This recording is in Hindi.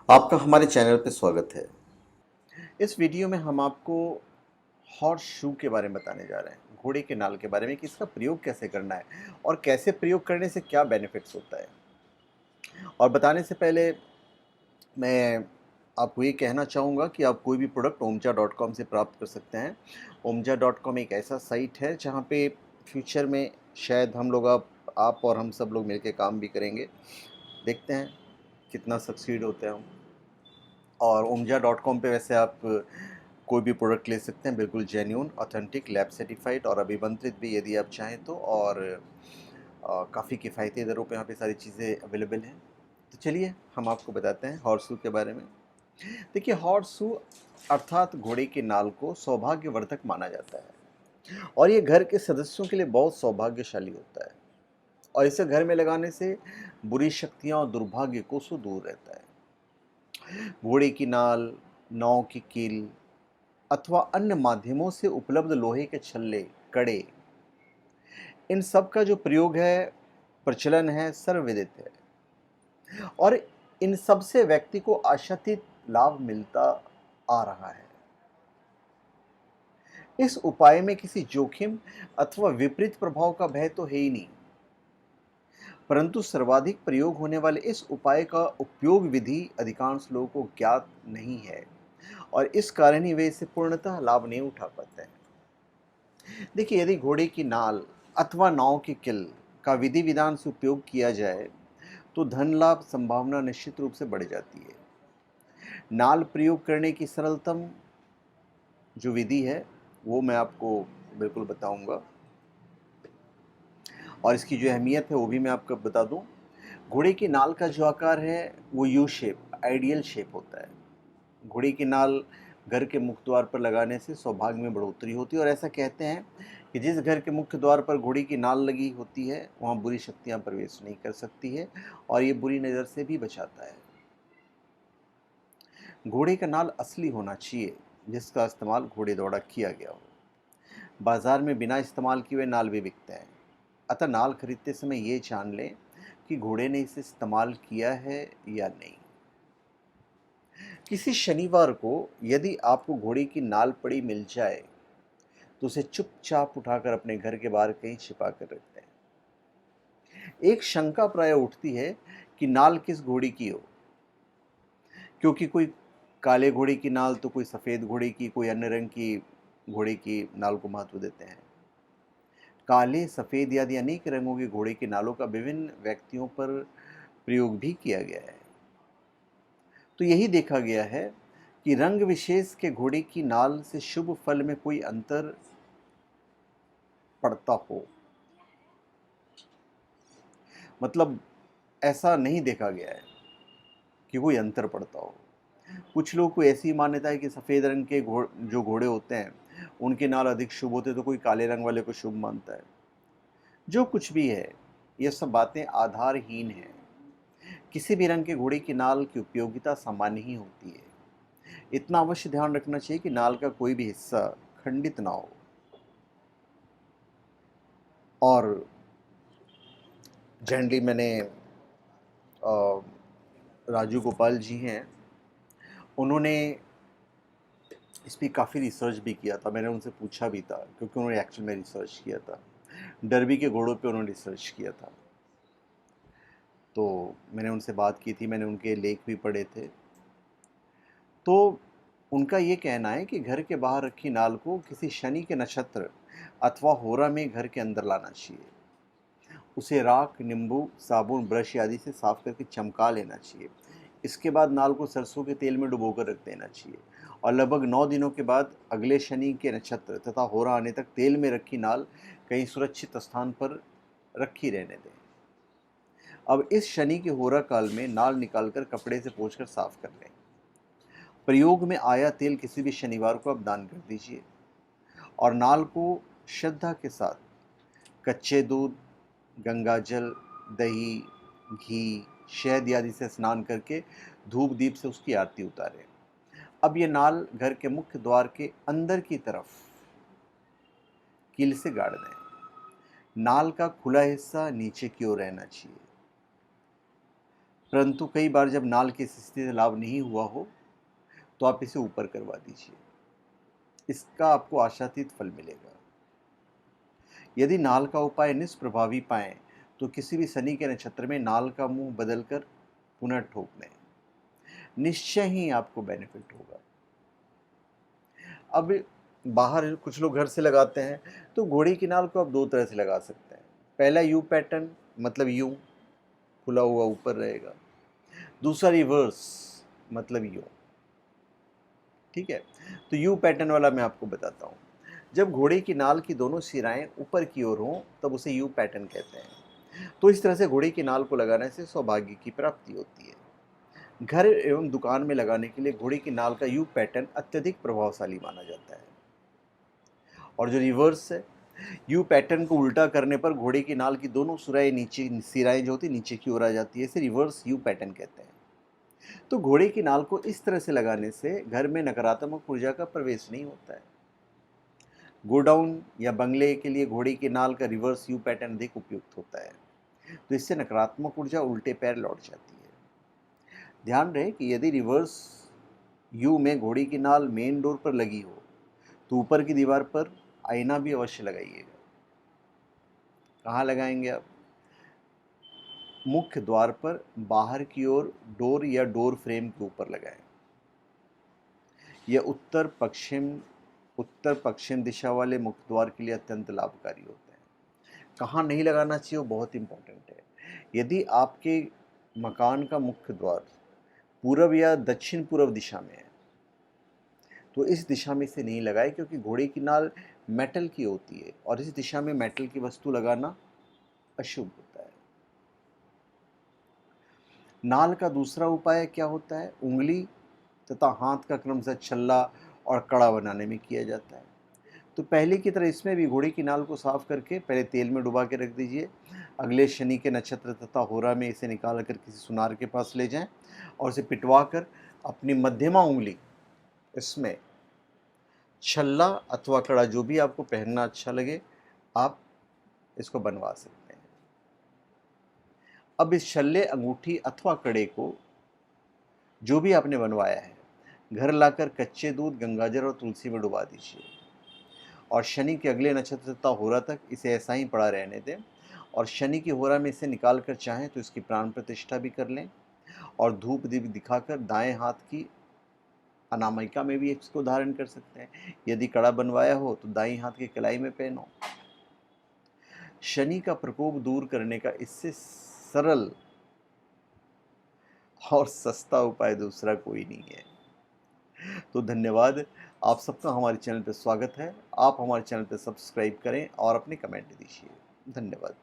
आपका हमारे चैनल पे स्वागत है। इस वीडियो में हम आपको हॉर्स शू के बारे में बताने जा रहे हैं, घोड़े के नाल के बारे में कि इसका प्रयोग कैसे करना है और कैसे प्रयोग करने से क्या बेनिफिट्स होता है। और बताने से पहले मैं आपको ये कहना चाहूँगा कि आप कोई भी प्रोडक्ट omja.com से प्राप्त कर सकते हैं। omja.com एक ऐसा साइट है जहाँ पे फ्यूचर में शायद हम लोग आप और हम सब लोग मिलके काम भी करेंगे। देखते हैं कितना सक्सीड होते हैं हम। और omja.com पे वैसे आप कोई भी प्रोडक्ट ले सकते हैं, बिल्कुल जेन्युइन, ऑथेंटिक, लैब सर्टिफाइड और अभिमंत्रित भी यदि आप चाहें तो। और काफ़ी किफ़ायती दरों पे यहाँ पे सारी चीज़ें अवेलेबल हैं। तो चलिए हम आपको बताते हैं हॉर्सू के बारे में। देखिए, हॉर्सू अर्थात घोड़े के नाल को सौभाग्यवर्धक माना जाता है और ये घर के सदस्यों के लिए बहुत सौभाग्यशाली होता है और इसे घर में लगाने से बुरी शक्तियाँ और दुर्भाग्य को से दूर रहता है। घोड़े की नाल, नाव की कील अथवा अन्य माध्यमों से उपलब्ध लोहे के छल्ले, कड़े, इन सब का जो प्रयोग है, प्रचलन है, सर्वविदित है और इन सब से व्यक्ति को आशातीत लाभ मिलता आ रहा है। इस उपाय में किसी जोखिम अथवा विपरीत प्रभाव का भय तो है ही नहीं, परंतु सर्वाधिक प्रयोग होने वाले इस उपाय का उपयोग विधि अधिकांश लोगों को ज्ञात नहीं है और इस कारण ही वे इसे पूर्णतः लाभ नहीं उठा पाते हैं। देखिए, यदि घोड़े की नाल अथवा नाव की किल का विधि विधान से उपयोग किया जाए तो धन लाभ संभावना निश्चित रूप से बढ़ जाती है। नाल प्रयोग करने की सरलतम जो विधि है वो मैं आपको बिल्कुल बताऊंगा और इसकी जो अहमियत है वो भी मैं आपको बता दूं। घोड़े की नाल का जो आकार है वो यू शेप, आइडियल शेप होता है। घोड़े की नाल घर के मुख्य द्वार पर लगाने से सौभाग्य में बढ़ोतरी होती है और ऐसा कहते हैं कि जिस घर के मुख्य द्वार पर घोड़े की नाल लगी होती है वहाँ बुरी शक्तियाँ प्रवेश नहीं कर सकती है और ये बुरी नज़र से भी बचाता है। घोड़े का नाल असली होना चाहिए जिसका इस्तेमाल घोड़े द्वारा किया गया हो। बाजार में बिना इस्तेमाल किए हुए नाल भी बिकते हैं, अतः नाल खरीदते समय ये जान लें कि घोड़े ने इसे इस्तेमाल किया है या नहीं। किसी शनिवार को यदि आपको घोड़े की नाल पड़ी मिल जाए तो उसे चुपचाप उठाकर अपने घर के बाहर कहीं छिपा कर रख दें। एक शंका प्राय उठती है कि नाल किस घोड़े की हो, क्योंकि कोई काले घोड़े की नाल तो कोई सफ़ेद घोड़े की, कोई अन्य रंग की घोड़े की नाल को महत्व देते हैं। काले, सफ़ेद आदि अनेक रंगों के घोड़े की नालों का विभिन्न व्यक्तियों पर प्रयोग भी किया गया है। तो यही देखा गया है कि रंग विशेष के घोड़े की नाल से शुभ फल में कोई अंतर पड़ता हो, मतलब ऐसा नहीं देखा गया है कि कोई अंतर पड़ता हो। कुछ लोग को ऐसी मान्यता है कि सफ़ेद रंग के जो घोड़े होते हैं उनके नाल अधिक शुभ होते, तो कोई काले रंग वाले को शुभ मानता है। जो कुछ भी है, ये सब बातें आधारहीन हैं। किसी भी रंग के घोड़े की नाल की उपयोगिता सामान्य ही होती है। इतना अवश्य ध्यान रखना चाहिए कि नाल का कोई भी हिस्सा खंडित ना हो। और जनरली मैंने राजू गोपाल जी हैं, उन्होंने इस पर काफ़ी रिसर्च भी किया था। मैंने उनसे पूछा भी था क्योंकि उन्होंने एक्चुअल में रिसर्च किया था। डर्बी के घोड़ों पे उन्होंने रिसर्च किया था, तो मैंने उनसे बात की थी, मैंने उनके लेख भी पढ़े थे। तो उनका ये कहना है कि घर के बाहर रखी नाल को किसी शनि के नक्षत्र अथवा होरा में घर के अंदर लाना चाहिए। उसे राख, नींबू, साबुन, ब्रश आदि से साफ करके चमका लेना चाहिए। इसके बाद नाल को सरसों के तेल में डुबोकर रख देना चाहिए और लगभग 9 दिनों के बाद अगले शनि के नक्षत्र तथा होरा आने तक तेल में रखी नाल कहीं सुरक्षित स्थान पर रखी रहने दें। अब इस शनि के होरा काल में नाल निकालकर कपड़े से पोंछकर साफ कर लें। प्रयोग में आया तेल किसी भी शनिवार को आप दान कर दीजिए और नाल को श्रद्धा के साथ कच्चे दूध, गंगाजल, दही, घी, शहद आदि से स्नान करके धूप दीप से उसकी आरती उतारें। अब ये नाल घर के मुख्य द्वार के अंदर की तरफ कील से गाड़ दें। नाल का खुला हिस्सा नीचे की ओर रहना चाहिए। परंतु कई बार जब नाल की स्थिति से लाभ नहीं हुआ हो तो आप इसे ऊपर करवा दीजिए, इसका आपको आशातीत फल मिलेगा। यदि नाल का उपाय निष्प्रभावी पाएं तो किसी भी शनि के नक्षत्र में नाल का मुंह बदलकर पुनः ठोक दें, निश्चय ही आपको बेनिफिट होगा। अब बाहर कुछ लोग घर से लगाते हैं, तो घोड़ी की नाल को आप दो तरह से लगा सकते हैं। पहला यू पैटर्न, मतलब यूं खुला हुआ ऊपर रहेगा। दूसरा रिवर्स, मतलब यूं। ठीक है, तो यू पैटर्न वाला मैं आपको बताता हूँ। जब घोड़े की नाल की दोनों सिराएं ऊपर की ओर हों तब उसे यू पैटर्न कहते हैं। तो इस तरह से घोड़े की नाल को लगाने से सौभाग्य की प्राप्ति होती है। घर एवं दुकान में लगाने के लिए घोड़े की नाल का यू पैटर्न अत्यधिक प्रभावशाली माना जाता है। और जो रिवर्स है, यू पैटर्न को उल्टा करने पर घोड़े की नाल की दोनों सिराएं जो होती नीचे की ओर आ जाती है, इसे रिवर्स यू पैटर्न कहते हैं। तो घोड़े की नाल को इस तरह से लगाने से घर में नकारात्मक ऊर्जा का प्रवेश नहीं होता है। गोडाउन या बंगले के लिए घोड़े की नाल का रिवर्स यू पैटर्न अधिक उपयुक्त होता है, तो इससे नकारात्मक ऊर्जा उल्टे पैर लौट जाती है। ध्यान रहे कि यदि रिवर्स यू में घोड़ी की नाल मेन डोर पर लगी हो तो ऊपर की दीवार पर आईना भी अवश्य लगाइएगा। कहाँ लगाएंगे आप? मुख्य द्वार पर बाहर की ओर डोर या डोर फ्रेम के ऊपर लगाएं। यह उत्तर पश्चिम दिशा वाले मुख्य द्वार के लिए अत्यंत लाभकारी होता है। कहाँ नहीं लगाना चाहिए वो बहुत इंपॉर्टेंट है। यदि आपके मकान का मुख्य द्वार पूर्व या दक्षिण पूर्व दिशा में है तो इस दिशा में इसे नहीं लगाए, क्योंकि घोड़े की नाल मेटल की होती है और इस दिशा में मेटल की वस्तु लगाना अशुभ होता है। नाल का दूसरा उपाय क्या होता है? उंगली तथा हाथ का क्रमशः छल्ला और कड़ा बनाने में किया जाता है। तो पहले की तरह इसमें भी घोड़े की नाल को साफ करके पहले तेल में डुबा के रख दीजिए। अगले शनि के नक्षत्र तथा होरा में इसे निकाल कर किसी सुनार के पास ले जाएं और इसे पिटवा कर अपनी मध्यमा उंगली इसमें छल्ला अथवा कड़ा, जो भी आपको पहनना अच्छा लगे, आप इसको बनवा सकते हैं। अब इस छल्ले, अंगूठी अथवा कड़े को जो भी आपने बनवाया है घर लाकर कच्चे दूध, गंगाजल और तुलसी में डुबा दीजिए और शनि के अगले नक्षत्र तथा होरा तक इसे ऐसा ही पड़ा रहने दें। और शनि की होरा में इसे निकाल कर चाहें तो इसकी प्राण प्रतिष्ठा भी कर लें और धूप दीप दिखाकर दाएं हाथ की अनामिका में भी इसको धारण कर सकते हैं। यदि कड़ा बनवाया हो तो दाईं हाथ की कलाई में पहनो। शनि का प्रकोप दूर करने का इससे सरल और सस्ता उपाय दूसरा कोई नहीं है। तो धन्यवाद, आप सबका हमारे चैनल पर स्वागत है। आप हमारे चैनल पर सब्सक्राइब करें और अपने कमेंट दीजिए। धन्यवाद।